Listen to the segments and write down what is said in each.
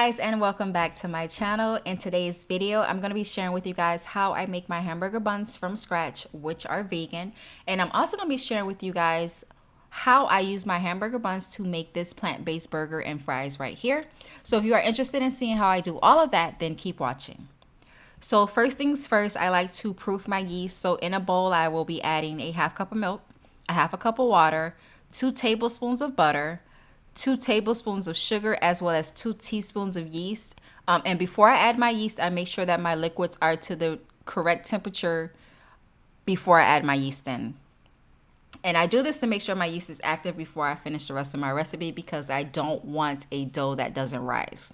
guys, and welcome back to my channel. In today's video, I'm going to be sharing with you guys how I make my hamburger buns from scratch, which are vegan. And I'm also going to be sharing with you guys how I use my hamburger buns to make this plant-based burger and fries right here. So if you are interested in seeing how I do all of that, then keep watching. So first things first, I like to proof my yeast. So in a bowl, I will be adding a half cup of milk, a half a cup of water, 2 tablespoons of butter, 2 tablespoons of sugar, as well as 2 teaspoons of yeast. And before I add my yeast, I make sure that my liquids are to the correct temperature before I add my yeast in. And I do this to make sure my yeast is active before I finish the rest of my recipe because I don't want a dough that doesn't rise.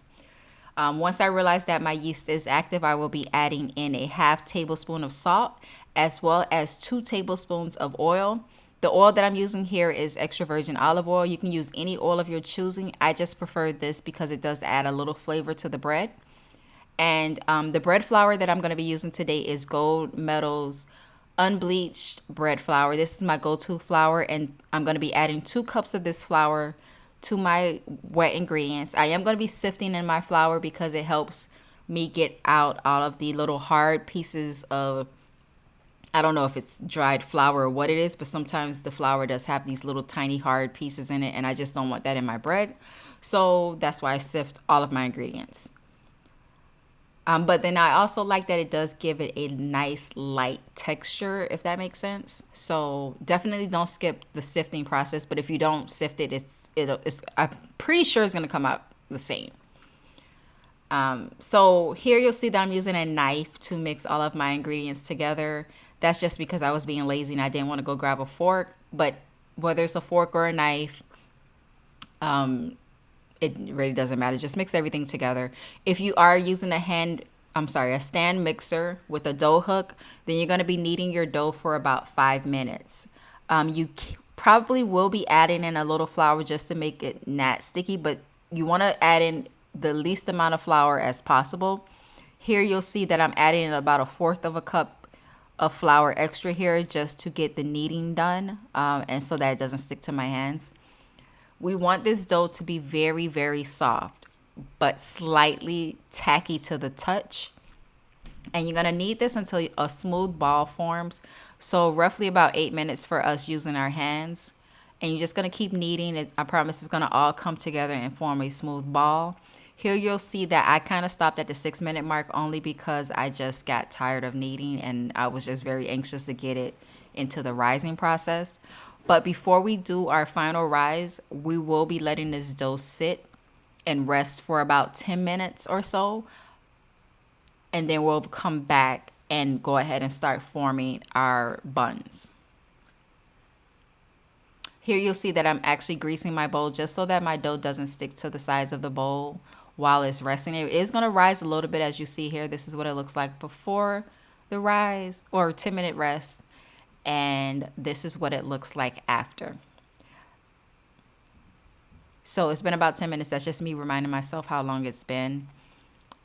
Once I realize that my yeast is active, I will be adding in a half tablespoon of salt as well as 2 tablespoons of oil. The oil that I'm using here is extra virgin olive oil. You can use any oil of your choosing. I just prefer this because it does add a little flavor to the bread. And the bread flour that I'm going to be using today is Gold Medal's unbleached bread flour. This is my go-to flour, and I'm going to be adding 2 cups of this flour to my wet ingredients. I am going to be sifting in my flour because it helps me get out all of the little hard pieces of, I don't know if it's dried flour or what it is, but sometimes the flour does have these little tiny hard pieces in it, and I just don't want that in my bread. So that's why I sift all of my ingredients. But then I also like that it does give it a nice light texture, if that makes sense. So definitely don't skip the sifting process, but if you don't sift it, I'm pretty sure it's going to come out the same. So here you'll see that I'm using a knife to mix all of my ingredients together. That's just because I was being lazy and I didn't want to go grab a fork. But whether it's a fork or a knife, it really doesn't matter. Just mix everything together. If you are using a stand mixer with a dough hook, then you're going to be kneading your dough for about 5 minutes. You probably will be adding in a little flour just to make it not sticky, but you want to add in the least amount of flour as possible. Here you'll see that I'm adding in about 1/4 of a cup of flour extra here just to get the kneading done and so that it doesn't stick to my hands. We want this dough to be very, very soft but slightly tacky to the touch. And you're going to knead this until a smooth ball forms. So roughly about 8 minutes for us using our hands. And you're just going to keep kneading it. I promise it's going to all come together and form a smooth ball. Here you'll see that I kind of stopped at the 6-minute mark only because I just got tired of kneading and I was just very anxious to get it into the rising process. But before we do our final rise, we will be letting this dough sit and rest for about 10 minutes or so. And then we'll come back and go ahead and start forming our buns. Here you'll see that I'm actually greasing my bowl just so that my dough doesn't stick to the sides of the bowl while it's resting. It is going to rise a little bit, as you see here. This is what it looks like before the rise or 10-minute rest. And this is what it looks like after. So it's been about 10 minutes. That's just me reminding myself how long it's been.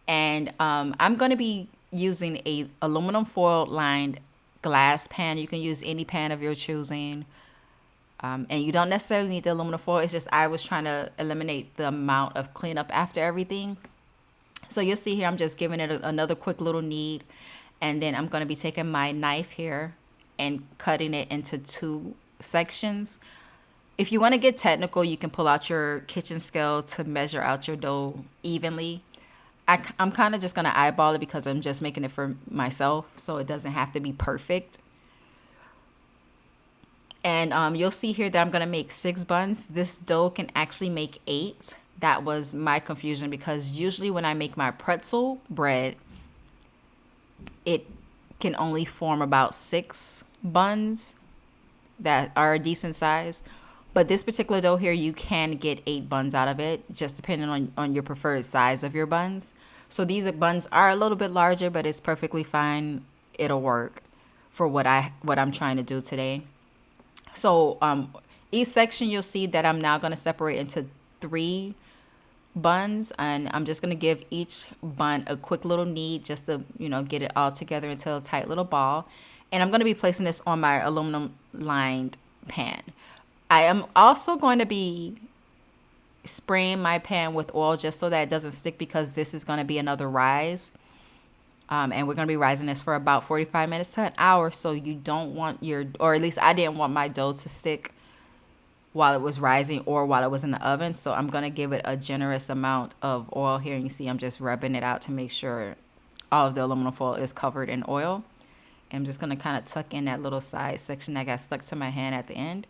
And I'm going to be using a aluminum foil lined glass pan. You can use any pan of your choosing. And you don't necessarily need the aluminum foil. It's just I was trying to eliminate the amount of cleanup after everything. So you'll see here I'm just giving it another quick little knead. And then I'm going to be taking my knife here and cutting it into 2 sections. If you want to get technical, you can pull out your kitchen scale to measure out your dough evenly. I'm kind of just going to eyeball it because I'm just making it for myself, so it doesn't have to be perfect. And you'll see here that I'm going to make 6 buns. This dough can actually make 8. That was my confusion because usually when I make my pretzel bread, it can only form about 6 buns that are a decent size. But this particular dough here, you can get 8 buns out of it, just depending on your preferred size of your buns. So these buns are a little bit larger, but it's perfectly fine. It'll work for what I'm trying to do today. So each section you'll see that I'm now going to separate into 3 buns, and I'm just going to give each bun a quick little knead just to, get it all together into a tight little ball. And I'm going to be placing this on my aluminum lined pan. I am also going to be spraying my pan with oil just so that it doesn't stick, because this is going to be another rise. And we're going to be rising this for about 45 minutes to an hour. So you don't want your, or at least I didn't want my dough to stick while it was rising or while it was in the oven. So I'm going to give it a generous amount of oil here. And you see I'm just rubbing it out to make sure all of the aluminum foil is covered in oil. And I'm just going to kind of tuck in that little side section that got stuck to my hand at the end.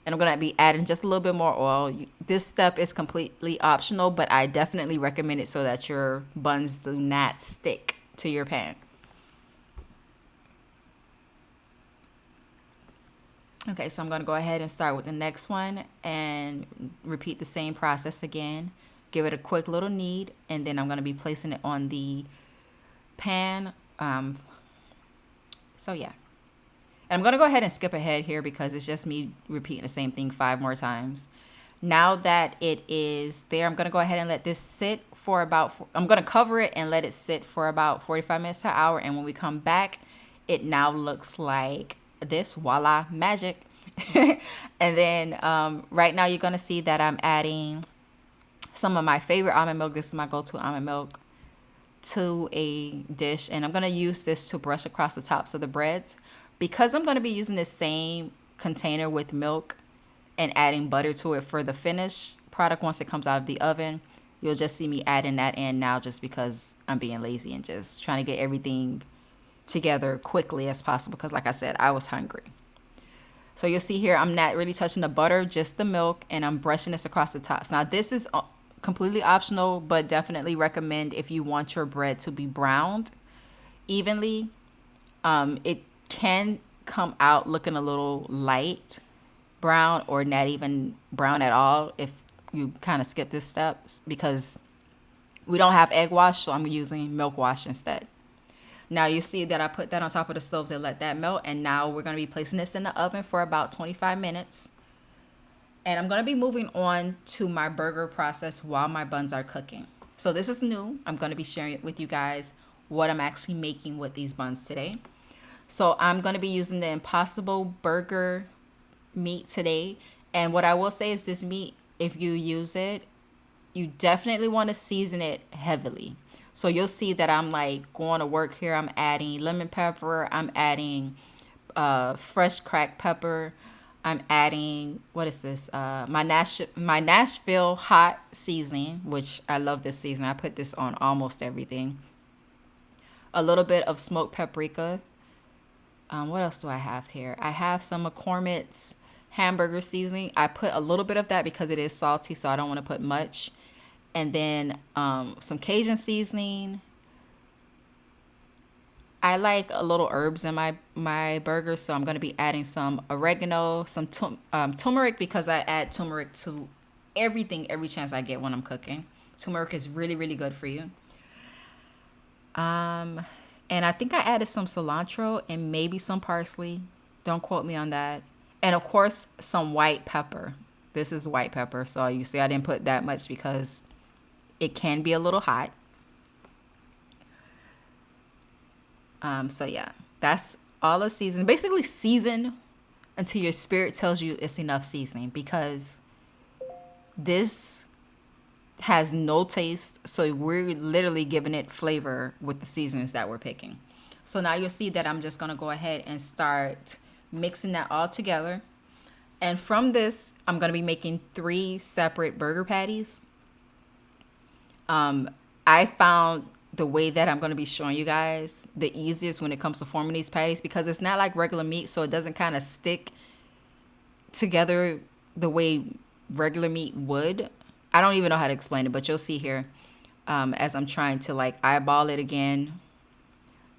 And I'm going to be adding just a little bit more oil. This step is completely optional, but I definitely recommend it so that your buns do not stick to your pan. Okay, so I'm going to go ahead and start with the next one and repeat the same process again. Give it a quick little knead, and then I'm going to be placing it on the pan. So yeah. And I'm going to go ahead and skip ahead here because it's just me repeating the same thing 5 more times. Now that it is there, I'm going to go ahead and let this sit for I'm going to cover it and let it sit for about 45 minutes to an hour. And when we come back, it now looks like this. Voila, magic. And then right now you're going to see that I'm adding some of my favorite almond milk. This is my go-to almond milk to a dish. And I'm going to use this to brush across the tops of the breads. Because I'm going to be using the same container with milk and adding butter to it for the finished product once it comes out of the oven, you'll just see me adding that in now just because I'm being lazy and just trying to get everything together quickly as possible because, like I said, I was hungry. So you'll see here I'm not really touching the butter, just the milk, and I'm brushing this across the tops. Now this is completely optional, but definitely recommend if you want your bread to be browned evenly. It can come out looking a little light brown or not even brown at all if you kind of skip this steps, because we don't have egg wash, so I'm using milk wash instead. Now you see that I put that on top of the stove to let that melt, and now we're going to be placing this in the oven for about 25 minutes. And I'm going to be moving on to my burger process while my buns are cooking. So this is new. I'm going to be sharing it with you guys what I'm actually making with these buns today. So I'm going to be using the Impossible Burger meat today. And what I will say is this meat, if you use it, you definitely want to season it heavily. So you'll see that I'm like going to work here. I'm adding lemon pepper. I'm adding fresh cracked pepper. I'm adding, what is this? My Nashville hot seasoning, which I love this seasoning. I put this on almost everything. A little bit of smoked paprika. What else do I have here? I have some McCormick's hamburger seasoning. I put a little bit of that because it is salty, so I don't want to put much. And then some Cajun seasoning. I like a little herbs in my burgers, so I'm going to be adding some oregano, some turmeric, because I add turmeric to everything every chance I get when I'm cooking. Turmeric is really, really good for you. And I think I added some cilantro and maybe some parsley. Don't quote me on that. And of course, some white pepper. This is white pepper. So you see I didn't put that much because it can be a little hot. So yeah, that's all the seasoning. Basically season until your spirit tells you it's enough seasoning, because this has no taste, so we're literally giving it flavor with the seasonings that we're picking. So now you'll see that I'm just going to go ahead and start mixing that all together. And from this, I'm going to be making 3 separate burger patties. I found the way that I'm going to be showing you guys the easiest when it comes to forming these patties, because it's not like regular meat, so it doesn't kind of stick together the way regular meat would. I don't even know how to explain it, but you'll see here as I'm trying to like eyeball it again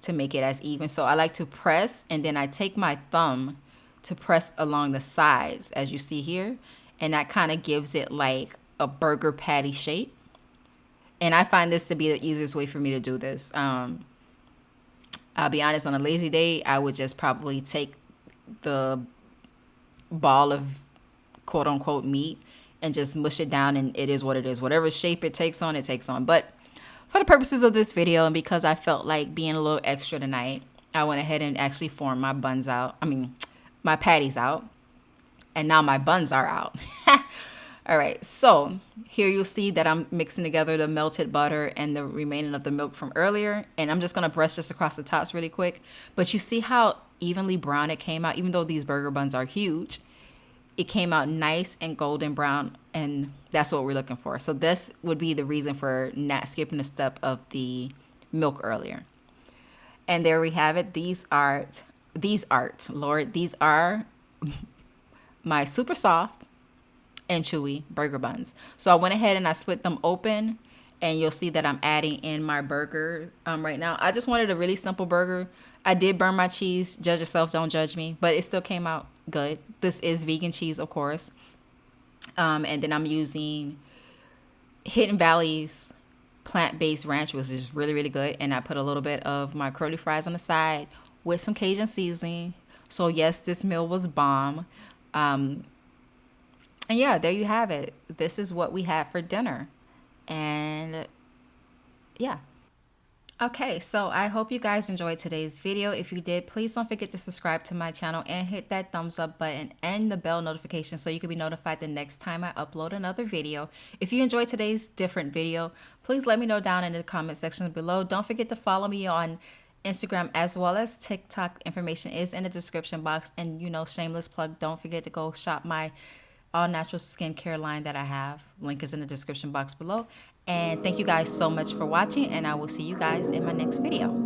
to make it as even. So I like to press, and then I take my thumb to press along the sides, as you see here, and that kind of gives it like a burger patty shape. And I find this to be the easiest way for me to do this. I'll be honest, on a lazy day, I would just probably take the ball of quote unquote meat and just mush it down, and it is what it is. Whatever shape it takes on, it takes on. But for the purposes of this video, and because I felt like being a little extra tonight, I went ahead and actually formed my my patties out. And now my buns are out. All right, so here you'll see that I'm mixing together the melted butter and the remaining of the milk from earlier. And I'm just gonna brush this across the tops really quick. But you see how evenly brown it came out, even though these burger buns are huge. It came out nice and golden brown, and that's what we're looking for. So this would be the reason for not skipping a step of the milk earlier. And there we have it. These are my super soft and chewy burger buns. So I went ahead and I split them open, and you'll see that I'm adding in my burger right now. I just wanted a really simple burger. I did burn my cheese. Judge yourself, don't judge me, but it still came out good. This is vegan cheese, of course. And then I'm using Hidden Valley's plant-based ranch, which is really, really good. And I put a little bit of my curly fries on the side with some Cajun seasoning. So yes, this meal was bomb. And yeah, there you have it. This is what we had for dinner. And yeah. Okay, so I hope you guys enjoyed today's video. If you did, please don't forget to subscribe to my channel and hit that thumbs up button and the bell notification so you can be notified the next time I upload another video. If you enjoyed today's different video, please let me know down in the comment section below. Don't forget to follow me on Instagram as well as TikTok. Information is in the description box. And you know, shameless plug, don't forget to go shop my all natural skincare line that I have. Link is in the description box below. And thank you guys so much for watching, and I will see you guys in my next video.